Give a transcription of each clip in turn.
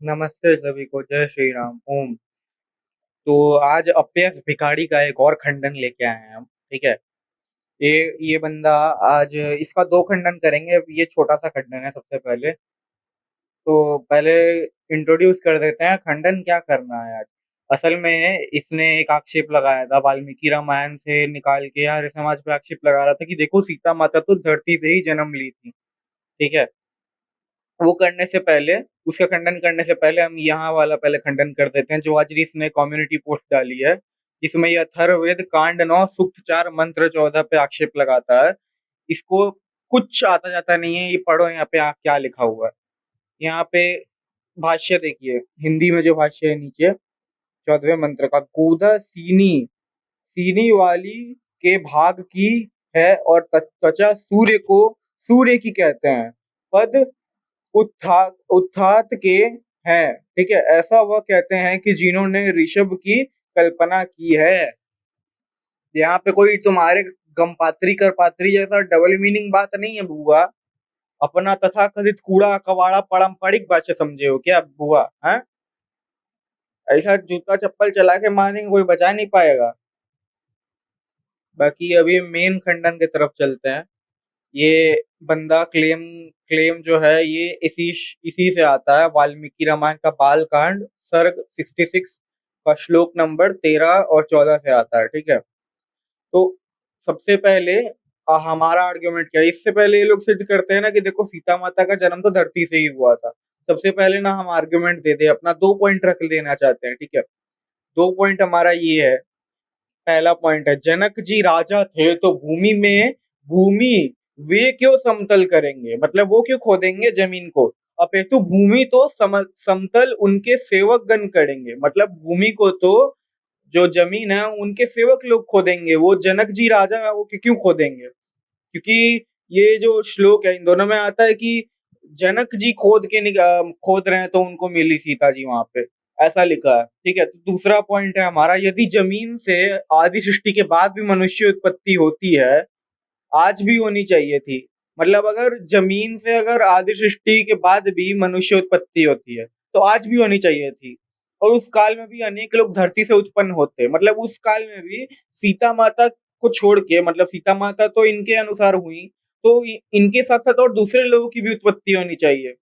नमस्ते सभी को, जय श्री राम, ओम। तो आज अपयस भिखारी का एक और खंडन लेके आए हैं हम। ठीक है। ये बंदा आज इसका दो खंडन करेंगे। ये छोटा सा खंडन है सबसे पहले। तो पहले इंट्रोड्यूस कर देते हैं खंडन क्या करना है आज। असल में इसने एक आक्षेप लगाया था वाल्मीकि रामायण से निकाल के आर्य समाज पे आक्षेप लगा रहा था कि देखो सीता माता तो धरती से ही जन्म ली थी। ठीक है। वो करने से पहले, उसका खंडन करने से पहले हम यहाँ वाला पहले खंडन कर देते हैं जो आज इसने कम्युनिटी पोस्ट डाली है, जिसमें ये अथर्ववेद कांड 9 सूक्त 4 मंत्र 14 पे आक्षेप लगाता है। इसको कुछ आता जाता नहीं है। ये पढ़ो यहाँ पे क्या लिखा हुआ है। यहाँ पे भाष्य देखिए, हिंदी में जो भाष्य है नीचे 14वें मंत्र का, गोदा सीनी सीनी वाली के भाग की है और त्वचा सूर्य को सूर्य की कहते हैं। पद उत्थात के हैं। ठीक है। ऐसा वह कहते हैं कि जिन्होंने ऋषभ की कल्पना की है। यहाँ पे कोई तुम्हारे गमपात्री करपात्री जैसा डबल मीनिंग बात नहीं है बुआ। अपना तथाकथित कूड़ा कबाड़ा पारंपरिक भाषा समझे हो क्या बुआ? हैं? ऐसा जूता चप्पल चला के मारेंगे कोई बचा नहीं पाएगा। बाकी अभी मेन खंडन की तरफ चलते हैं। ये बंदा क्लेम क्लेम जो है ये इसी से आता है। वाल्मीकि रामायण का बाल कांड सर्ग 66 का श्लोक नंबर 13 और 14 से आता है। ठीक है। तो सबसे पहले हमारा आर्ग्यूमेंट क्या है, इससे पहले ये लोग सिद्ध करते हैं ना कि देखो सीता माता का जन्म तो धरती से ही हुआ था। सबसे पहले ना हम आर्ग्यूमेंट दे दे, अपना 2 पॉइंट रख लेना चाहते हैं। ठीक है। 2 पॉइंट हमारा ये है। पहला पॉइंट है, जनक जी राजा थे तो भूमि वे क्यों समतल करेंगे, मतलब वो क्यों खोदेंगे जमीन को। अपितु भूमि तो समतल उनके सेवक गण करेंगे, मतलब भूमि को तो जो जमीन है उनके सेवक लोग खोदेंगे। वो जनक जी राजा है, वो क्यों खोदेंगे? क्योंकि ये जो श्लोक है इन दोनों में आता है कि जनक जी खोद रहे हैं तो उनको मिली सीता जी वहां पे, ऐसा लिखा है। ठीक है। तो दूसरा पॉइंट है हमारा, यदि जमीन से आदि सृष्टि के बाद भी मनुष्य उत्पत्ति होती है, आज भी होनी चाहिए थी। मतलब अगर जमीन से अगर आदि सृष्टि के बाद भी मनुष्य उत्पत्ति होती है तो आज भी होनी चाहिए थी। और उस काल में भी अनेक लोग धरती से उत्पन्न होते, मतलब उस काल में भी सीता माता को छोड़ के, मतलब सीता माता तो इनके अनुसार हुई, तो इनके साथ साथ और दूसरे लोगों की भी उत्पत्ति होनी चाहिए।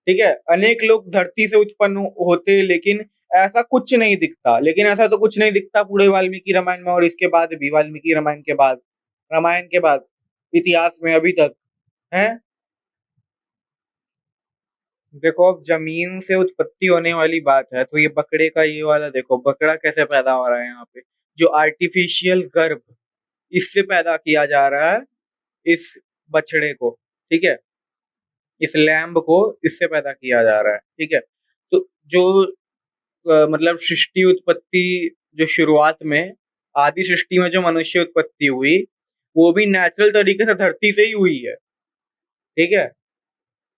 ठीक है। अनेक लोग धरती से उत्पन्न होते, लेकिन ऐसा कुछ नहीं दिखता। लेकिन ऐसा तो कुछ नहीं दिखता पूरे वाल्मीकि रामायण में, और इसके बाद भी वाल्मीकि रामायण के बाद इतिहास में अभी तक है। देखो, अब जमीन से उत्पत्ति होने वाली बात है तो ये बकरे का ये वाला देखो, बकरा कैसे पैदा हो रहा है यहाँ पे। जो आर्टिफिशियल गर्भ इससे पैदा किया जा रहा है, इस बछड़े को। ठीक है। इस लैम्ब को इससे पैदा किया जा रहा है। ठीक है। तो जो मतलब सृष्टि उत्पत्ति, जो शुरुआत में आदि सृष्टि में जो मनुष्य उत्पत्ति हुई, वो भी नेचुरल तरीके से धरती से ही हुई है। ठीक है।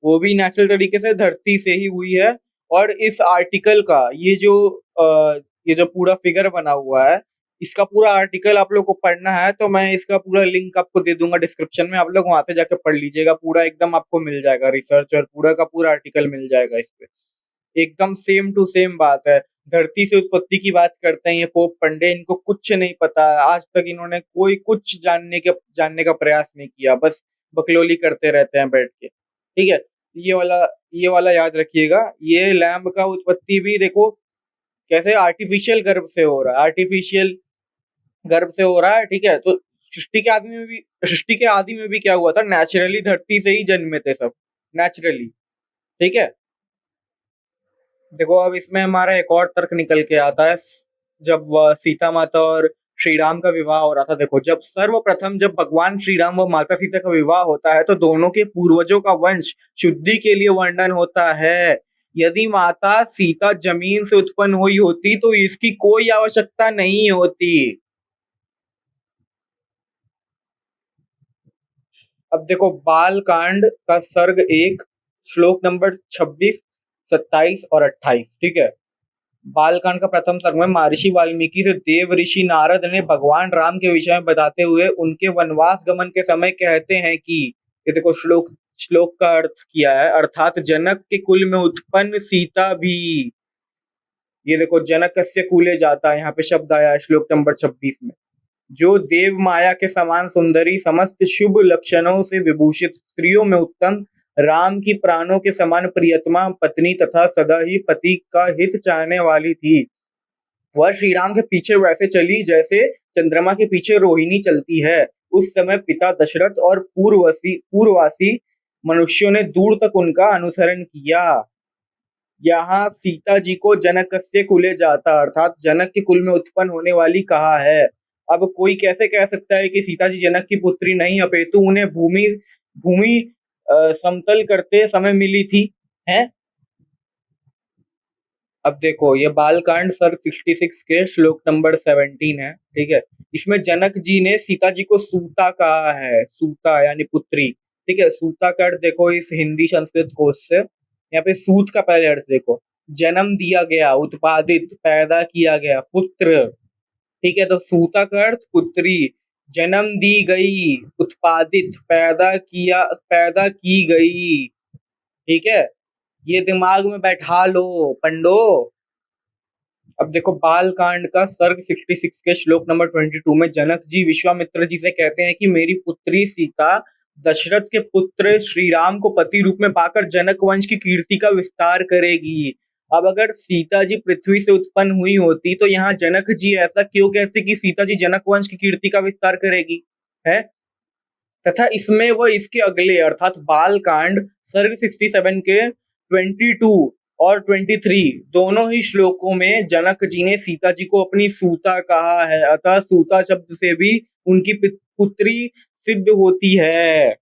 वो भी नेचुरल तरीके से धरती से ही हुई है। और इस आर्टिकल का ये जो पूरा फिगर बना हुआ है, इसका पूरा आर्टिकल आप लोग को पढ़ना है तो मैं इसका पूरा लिंक आपको दे दूंगा डिस्क्रिप्शन में। आप लोग वहां से जाके पढ़ लीजिएगा, पूरा एकदम आपको मिल जाएगा रिसर्च, और पूरा का पूरा आर्टिकल मिल जाएगा इस पे। एकदम सेम टू सेम बात है। धरती से उत्पत्ति की बात करते हैं ये पोप पंडे, इनको कुछ नहीं पता आज तक। इन्होंने कोई कुछ जानने का प्रयास नहीं किया, बस बकलोली करते रहते हैं बैठ के। ठीक है। ये वाला याद रखिएगा। ये लैम्ब का उत्पत्ति भी देखो कैसे आर्टिफिशियल गर्भ से हो रहा है, आर्टिफिशियल गर्भ से हो रहा है। ठीक है। तो सृष्टि के आदि में भी क्या हुआ था, नेचुरली धरती से ही जन्मे थे सब, नेचुरली। ठीक है। देखो, अब इसमें हमारा एक और तर्क निकल के आता है। जब वह सीता माता और श्री राम का विवाह हो रहा था, देखो जब सर्वप्रथम जब भगवान श्री राम व माता सीता का विवाह होता है तो दोनों के पूर्वजों का वंश शुद्धि के लिए वर्णन होता है। यदि माता सीता जमीन से उत्पन्न हुई होती तो इसकी कोई आवश्यकता नहीं होती। अब देखो, बाल कांड का सर्ग 1 श्लोक नंबर 26, 27 और 28। ठीक है। बालकांड का प्रथम सर्ग में महर्षि वाल्मीकि से देव ऋषि नारद ने भगवान राम के विषय में बताते हुए उनके वनवास गमन के समय कहते हैं कि, ये देखो श्लोक श्लोक का अर्थ किया है, अर्थात जनक के कुल में उत्पन्न सीता भी। ये देखो, जनक कस्य कूले जाता, यहाँ पे शब्द आया है श्लोक नंबर 26 में। जो देव माया के समान सुंदरी, समस्त शुभ लक्षणों से विभूषित, स्त्रियों में उत्तम, राम की प्राणों के समान प्रियतमा पत्नी तथा सदा ही पति का हित चाहने वाली थी। वह श्री राम के पीछे वैसे चली जैसे चंद्रमा के पीछे रोहिणी चलती है। उस समय पिता दशरथ और पूर्ववासी मनुष्यों ने दूर तक उनका अनुसरण किया। यहाँ सीता जी को जनकस्य कुले जाता, अर्थात जनक के कुल में उत्पन्न होने वाली कहा है। अब कोई कैसे कह सकता है कि सीता जी जनक की पुत्री नहीं, अपितु उन्हें भूमि भूमि समतल करते समय मिली थी, हैं? अब देखो, ये बालकांड सर्ग 66 के श्लोक नंबर 17 है, ठीक है। इसमें जनक जी ने सीता जी को सूता कहा है, सूता यानी पुत्री, ठीक है। सूता का अर्थ देखो इस हिंदी संस्कृत कोश से, यहाँ पे सूत का पहले अर्थ देखो, जन्म दिया गया, उत्पादित, पैदा किया गया, पुत्र, ठीक है। तो सूता का अर्थ पुत्री, जन्म दी गई, उत्पादित, पैदा की गई, ठीक है। ये दिमाग में बैठा लो पंडो। अब देखो, बाल कांड का सर्ग 66 के श्लोक नंबर 22 में जनक जी विश्वामित्र जी से कहते हैं कि मेरी पुत्री सीता दशरथ के पुत्र श्री राम को पति रूप में पाकर जनक वंश की कीर्ति का विस्तार करेगी। अब अगर सीता जी पृथ्वी से उत्पन्न हुई होती तो यहाँ जनक जी ऐसा क्यों कहते कि सीता जी जनक वंश की कीर्ति का विस्तार करेगी, है? तथा इसमें वो इसके अगले अर्थात बाल कांड सर्ग 67 के 22 और 23 दोनों ही श्लोकों में जनक जी ने सीता जी को अपनी सूता कहा है, अतः सूता शब्द से भी उनकी पुत्री सिद्ध होती है।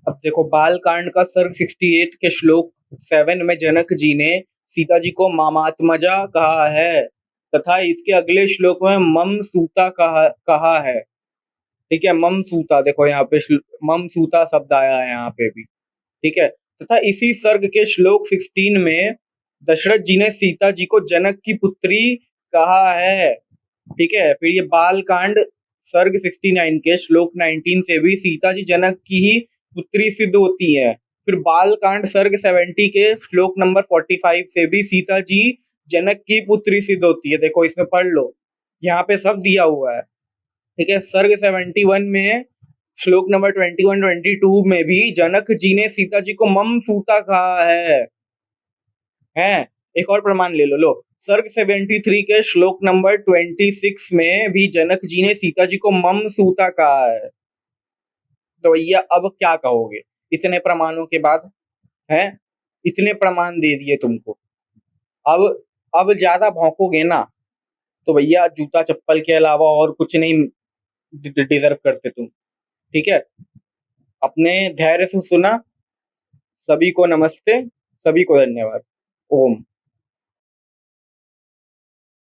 अब देखो, बाल कांड का सर्ग 68 के श्लोक 7 में जनक जी ने सीता जी को मामात्मजा कहा है तथा इसके अगले श्लोक में मम सूता कहा है, ठीक है। मम सूता, देखो यहाँ पे मम सूता शब्द आया है यहाँ पे भी, ठीक है। तथा इसी सर्ग के श्लोक 16 में दशरथ जी ने सीता जी को जनक की पुत्री कहा है, ठीक है। फिर ये बाल कांड सर्ग 69 के श्लोक 19 से भी सीता जी जनक की ही पुत्री सिद्ध होती है। फिर बाल कांड सर्ग 70 के श्लोक नंबर 45 से भी सीता जी जनक की पुत्री सिद्ध होती है। देखो, इसमें पढ़ लो, यहाँ पे सब दिया हुआ है, ठीक है। सर्ग 71 में श्लोक नंबर 21-22 में भी जनक जी ने सीता जी को मम सूता कहा है। एक और प्रमाण ले लो, सर्ग 73 के श्लोक नंबर 26 में भी जनक जी ने सीता जी को मम सूता कहा है। तो भैया अब क्या कहोगे इतने प्रमाणों के बाद, है? इतने प्रमाण दे दिए तुमको, अब ज्यादा भौंकोगे ना तो भैया जूता चप्पल के अलावा और कुछ नहीं डिजर्व करते तुम, ठीक है। अपने धैर्य से सुना। सभी को नमस्ते, सभी को धन्यवाद। ओम।